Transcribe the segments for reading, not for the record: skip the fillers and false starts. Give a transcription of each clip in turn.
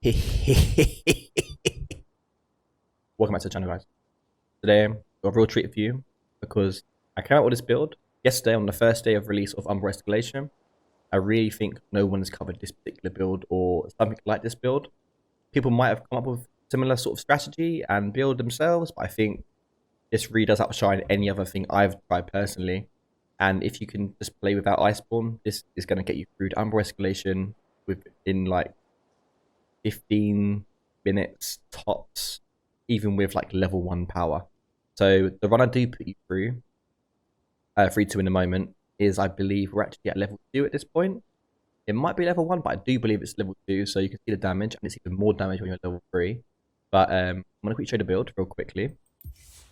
Welcome back to the channel, guys. Today, I've got a real treat for you because I came out with this build yesterday on the first day of release of Umbral Escalation. I really think no one has covered this particular build or something like this build. People might have come up with similar sort of strategy and build themselves, but I think this really does outshine any other thing I've tried personally. And if you can just play without Iceborne, this is going to get you through to Umbral Escalation within like 15 minutes tops, even with like level 1 power. So the run I do put you through, 3-2 in a moment, is I believe we're actually at level 2 at this point. It might be level 1, but I do believe it's level 2, so you can see the damage, and it's even more damage when you're at level 3. But I'm going to quickly show the build real quickly.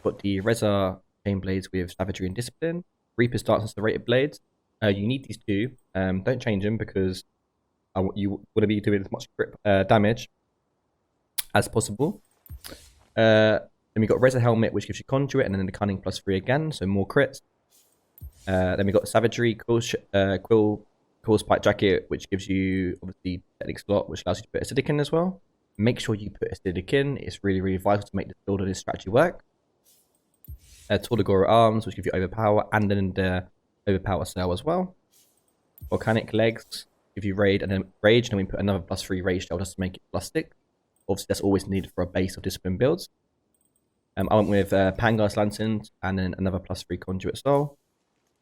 Got the Reza Chainblades with Savagery and Discipline, Reaper Stance and Serrated Blades. You need these two. Don't change them because you want to be doing as much grip damage as possible. Then we got Reza Helmet, which gives you Conduit, and then the Cunning +3 again, so more crits. Then we got Savagery, Quill Spike Jacket, which gives you obviously Technic slot, which allows you to put acidic in as well. Make sure you put acidic in. It's really, really vital to make this build and this strategy work. Tordigora Arms, which give you Overpower, and then the Overpower Cell as well. Volcanic Legs give you Rage, and then we put another +3 Rage Shell just to make it +6. Obviously, that's always needed for a base of Discipline builds. I went with Pangar Lanterns and then another +3 Conduit Soul.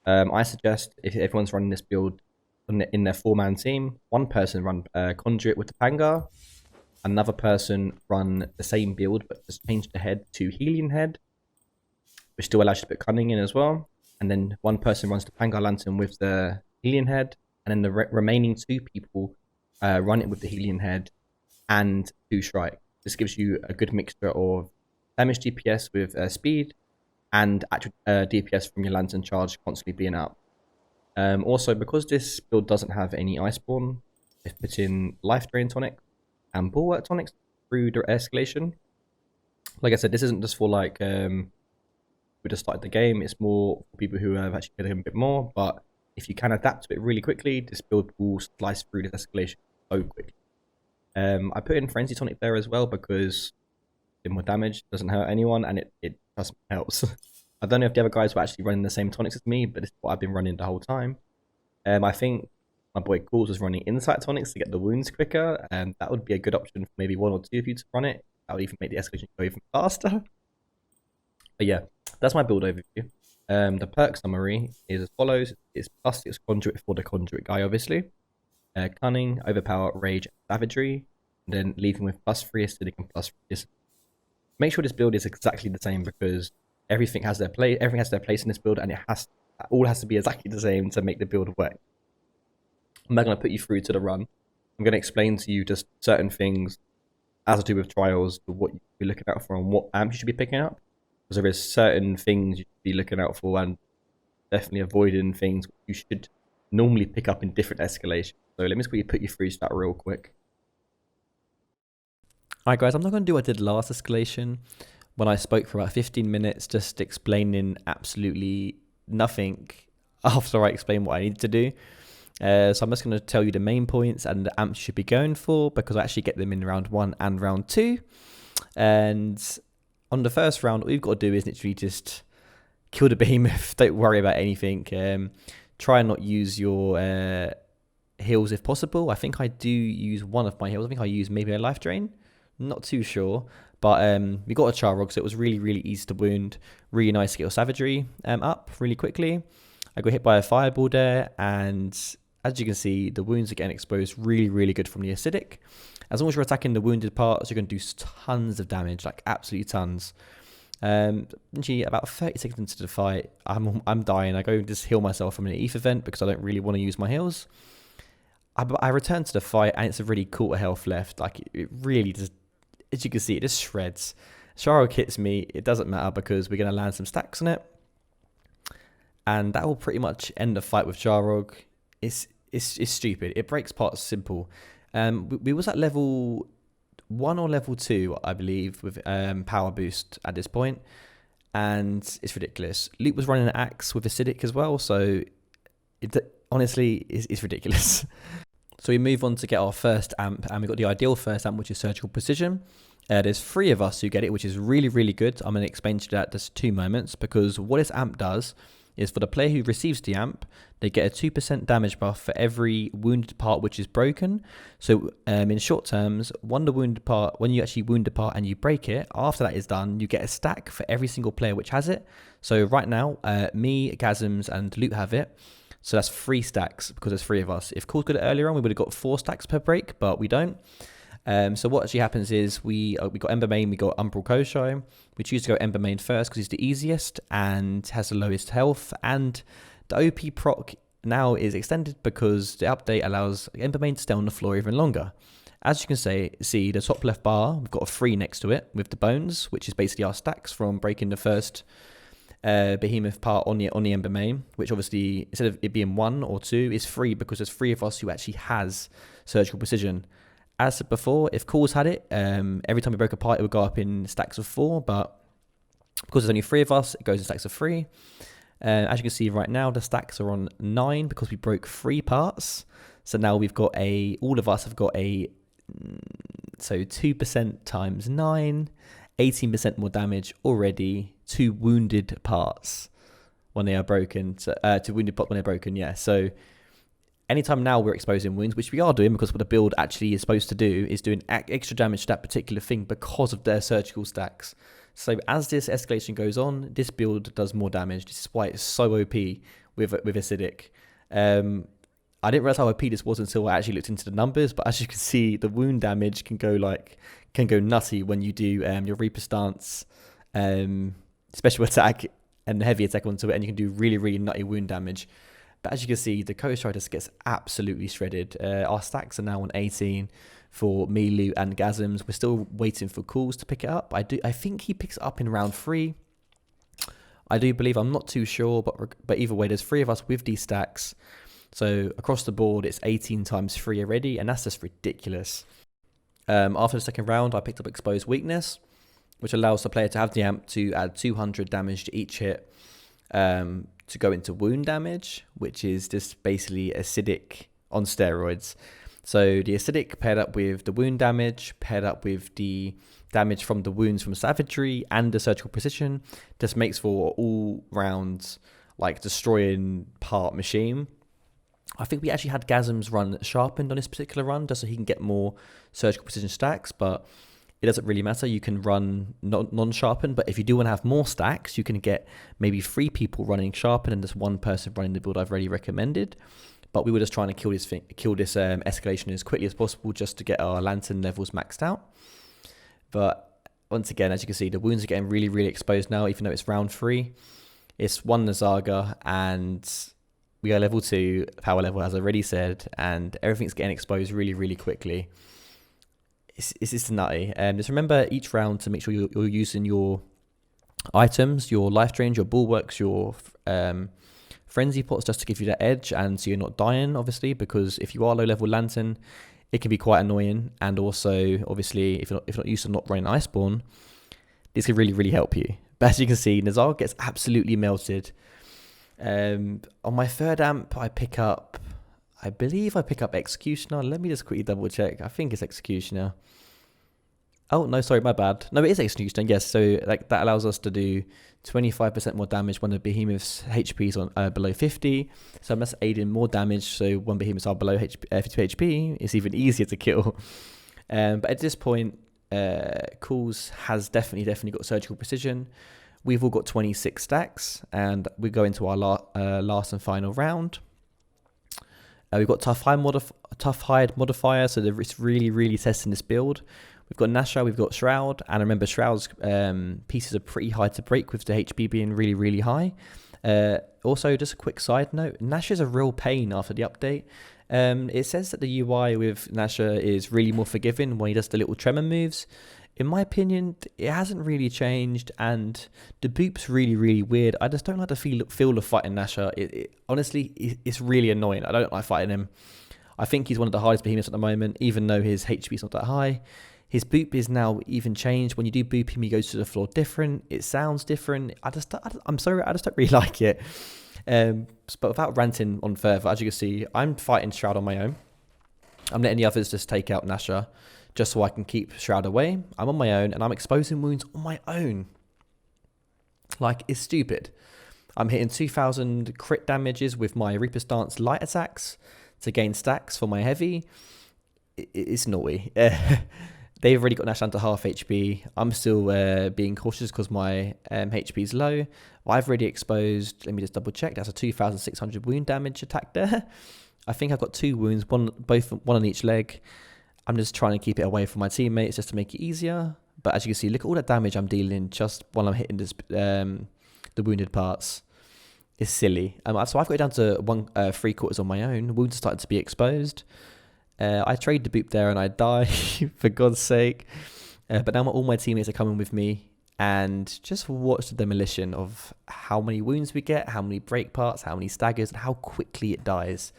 I suggest if everyone's running this build in their 4-man team, one person run Conduit with the Pangar, another person run the same build but just change the head to Helion Head, which still allows you to put Cunning in as well. And then one person runs the Pangar Lantern with the Helion Head, and then the remaining 2 people run it with the Helion Head and 2 Shrike. This gives you a good mixture of damage DPS with speed and actual DPS from your Lantern charge constantly being up. Also, because this build doesn't have any Iceborne, I've put in Life Drain tonics and Bulwark tonics through the escalation. Like I said, this isn't just for like we just started the game. It's more for people who have actually played a bit more. But if you can adapt to it really quickly, this build will slice through this escalation so quickly. I put in Frenzy Tonic there as well because it's more damage, doesn't hurt anyone, and it just helps. I don't know if the other guys were actually running the same tonics as me, but this is what I've been running the whole time. I think my boy Calls was running Insight Tonics to get the wounds quicker, and that would be a good option for maybe 1 or 2 of you to run it. That would even make the escalation go even faster. But yeah, that's my build overview. The perk summary is as follows. It's +6 Conduit for the Conduit guy, obviously. Cunning, Overpower, Rage, Savagery, and then leaving with +3 acidic and +3 discipline. Make sure this build is exactly the same because everything has their place in this build, and it all has to be exactly the same to make the build work. I'm not going to put you through to the run. I'm going to explain to you just certain things as I do with trials, to what you should be looking out for and what amp you should be picking up. Because there is certain things you should be looking out for and definitely avoiding things you should normally pick up in different escalations. So let me just quickly put you through that real quick. Alright guys, I'm not going to do what I did last escalation when I spoke for about 15 minutes just explaining absolutely nothing after I explained what I needed to do. So I'm just going to tell you the main points and the amps you should be going for because I actually get them in round 1 and round 2. And on the first round, all you've got to do is literally just kill the behemoth. Don't worry about anything. Try and not use your heals if possible. I think I do use one of my heals. I think I use maybe a life drain. Not too sure. But we got a Charrog, so it was really, really easy to wound. Really nice to get your Savagery up really quickly. I got hit by a Fireball there, and as you can see, the wounds are getting exposed really, really good from the acidic. As long as you're attacking the wounded parts, you're going to do tons of damage, like absolutely tons. Actually, about 30 seconds into the fight, I'm dying. I go and just heal myself from an ETH event because I don't really want to use my heals. I return to the fight, and it's a really quarter health left. Like, it really just, as you can see, it just shreds. Charrog hits me, it doesn't matter because we're going to land some stacks on it. And that will pretty much end the fight with Charrog. It's stupid. It breaks parts simple. We was at level 1 or level 2, I believe, with power boost at this point, and it's ridiculous. Luke was running an axe with acidic as well, so it honestly is ridiculous. So we move on to get our first amp, and we've got the ideal first amp, which is Surgical Precision. There's 3 of us who get it, which is really, really good. I'm going to explain to you that just 2 moments, because what this amp does is for the player who receives the amp, they get a 2% damage buff for every wounded part which is broken. So in short terms, when you actually wound a part and you break it, after that is done, you get a stack for every single player which has it. So right now, me, Gasms, and Loot have it. So that's 3 stacks because there's 3 of us. If Cool's got it earlier on, we would have got 4 stacks per break, but we don't. So what actually happens is we got Ember Main, we got Umbral Koshai. We choose to go Ember Main first because he's the easiest and has the lowest health. And the OP proc now is extended because the update allows Ember Main to stay on the floor even longer. As you can see the top left bar, we've got a 3 next to it with the bones, which is basically our stacks from breaking the first behemoth part on the Ember Main, which obviously instead of it being 1 or 2 is 3 because there's 3 of us who actually has Surgical Precision. As said before, if Cool's had it, every time we broke a part, it would go up in stacks of 4, but because there's only 3 of us, it goes in stacks of 3. As you can see right now, the stacks are on 9 because we broke 3 parts. So now we've got all of us have got so 2% times 9, 18% more damage already to wounded parts when they are broken, to wounded parts when they're broken, yeah. So anytime now we're exposing wounds, which we are doing because what the build actually is supposed to do is doing extra damage to that particular thing because of their surgical stacks. So as this escalation goes on, this build does more damage. This is why it's so OP with Acidic. I didn't realize how OP this was until I actually looked into the numbers, but as you can see, the wound damage can go nutty when you do your Reaper Stance, special attack and heavy attack onto it, and you can do really, really nutty wound damage. But as you can see, the Coast Rider gets absolutely shredded. Our stacks are now on 18 for me, Loot, and Gasms. We're still waiting for Cools to pick it up. I think he picks it up in round 3. I do believe, I'm not too sure, but either way, there's 3 of us with these stacks. So across the board, it's 18 times 3 already, and that's just ridiculous. After the second round, I picked up Exposed Weakness, which allows the player to have the amp to add 200 damage to each hit. To go into wound damage, which is just basically acidic on steroids. So the acidic paired up with the wound damage, paired up with the damage from the wounds from savagery and the surgical precision, just makes for all rounds like destroying part machine. I think we actually had Gasms run sharpened on this particular run just so he can get more surgical precision stacks, but it doesn't really matter. You can run non-sharpened, but if you do want to have more stacks, you can get maybe 3 people running sharpened and just 1 person running the build I've already recommended. But we were just trying to kill this escalation as quickly as possible just to get our lantern levels maxed out. But once again, as you can see, the wounds are getting really, really exposed now, even though it's round 3. It's 1 Nazaga, and we are level 2 power level, as I already said, and everything's getting exposed really, really quickly. It's just nutty. Just remember each round to make sure you're using your items, your life drains, your bulwarks, your frenzy pots, just to give you that edge, and so you're not dying, obviously, because if you are low level lantern, it can be quite annoying. And also, obviously, if you're not used to not running Iceborne, this could really, really help you. But as you can see, Nazar gets absolutely melted. On my third amp, I believe I pick up Executioner. Let me just quickly double check. I think it's Executioner. Oh, no, sorry, my bad. No, it is Executioner, yes. So like that allows us to do 25% more damage when the behemoth's HP is on below 50. So I'm just aiding more damage. So when behemoths are below 50 HP, it's even easier to kill. But at this point, Cools has definitely got surgical precision. We've all got 26 stacks, and we go into our last and final round. We've got tough hide modifier, so it's really, really testing this build. We've got Nasha, we've got Shroud, and remember Shroud's pieces are pretty high to break with the HP being really, really high. Also, just a quick side note, Nasha's a real pain after the update. It says that the UI with Nasha is really more forgiving when he does the little tremor moves. In my opinion, it hasn't really changed, and the boop's really, really weird. I just don't like the feel of fighting Nasha. Honestly, it's really annoying. I don't like fighting him. I think he's one of the hardest behemoths at the moment, even though his HP is not that high. His boop is now even changed. When you do boop him, he goes to the floor different. It sounds different. I'm sorry, I just don't really like it. But without ranting on further, as you can see, I'm fighting Shroud on my own. I'm letting the others just take out Nasha, just so I can keep Shroud away. I'm on my own, and I'm exposing wounds on my own. Like, it's stupid. I'm hitting 2,000 crit damages with my Reaper's Dance light attacks to gain stacks for my heavy. It's naughty. They've already got Nash down to half HP. I'm still being cautious because my HP is low. I've already exposed, let me just double check, that's a 2,600 wound damage attack there. I think I've got 2 wounds, one on each leg. I'm just trying to keep it away from my teammates just to make it easier. But as you can see, look at all that damage I'm dealing just while I'm hitting this, the wounded parts. It's silly. So I've got it down to 3/4 on my own. Wounds are starting to be exposed. I trade the boop there and I die, for God's sake. But now all my teammates are coming with me. And just watch the demolition of how many wounds we get, how many break parts, how many staggers, and how quickly it dies.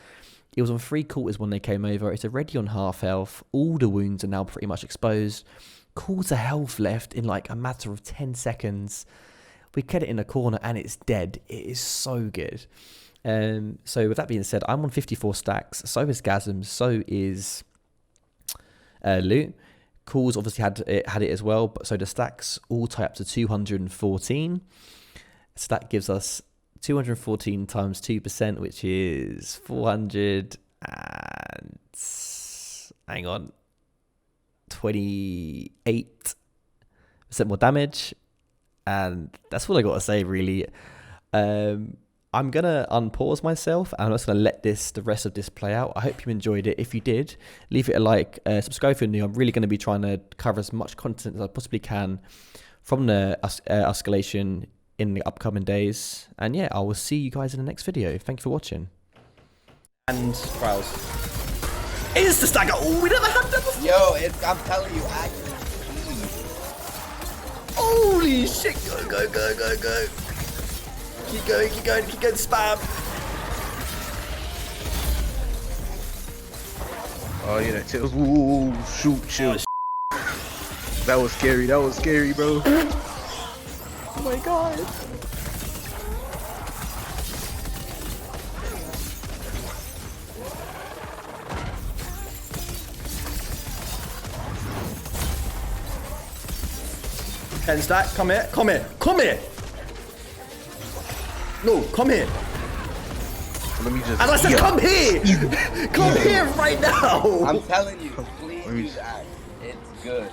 It was on 3/4 when they came over. It's already on half health. All the wounds are now pretty much exposed. Quarter health left in like a matter of 10 seconds. We get it in a corner and it's dead. It is so good. So with that being said, I'm on 54 stacks. So is Gasm. So is Loot. Calls obviously had it as well. But so the stacks all tie up to 214. So that gives us 214 times 2%, which is 400 and hang on, 28% more damage. And that's all I got to say, really. I'm going to unpause myself and I'm just going to let the rest of this play out. I hope you enjoyed it. If you did, leave it a like, subscribe if you're new. I'm really going to be trying to cover as much content as I possibly can from the escalation in the upcoming days. And yeah, I will see you guys in the next video. Thank you for watching. And trials. Is the stagger? Oh, we never had that before. Yo, I'm telling you, Holy shit! Go. Keep going, spam. Oh yeah, that tilt. Ooh, shoot. That was scary, bro. Oh my god. Ten stack, come here. No, come here. Let me just. As I said, come here. Come here right now. I'm telling you, please use act. It's good.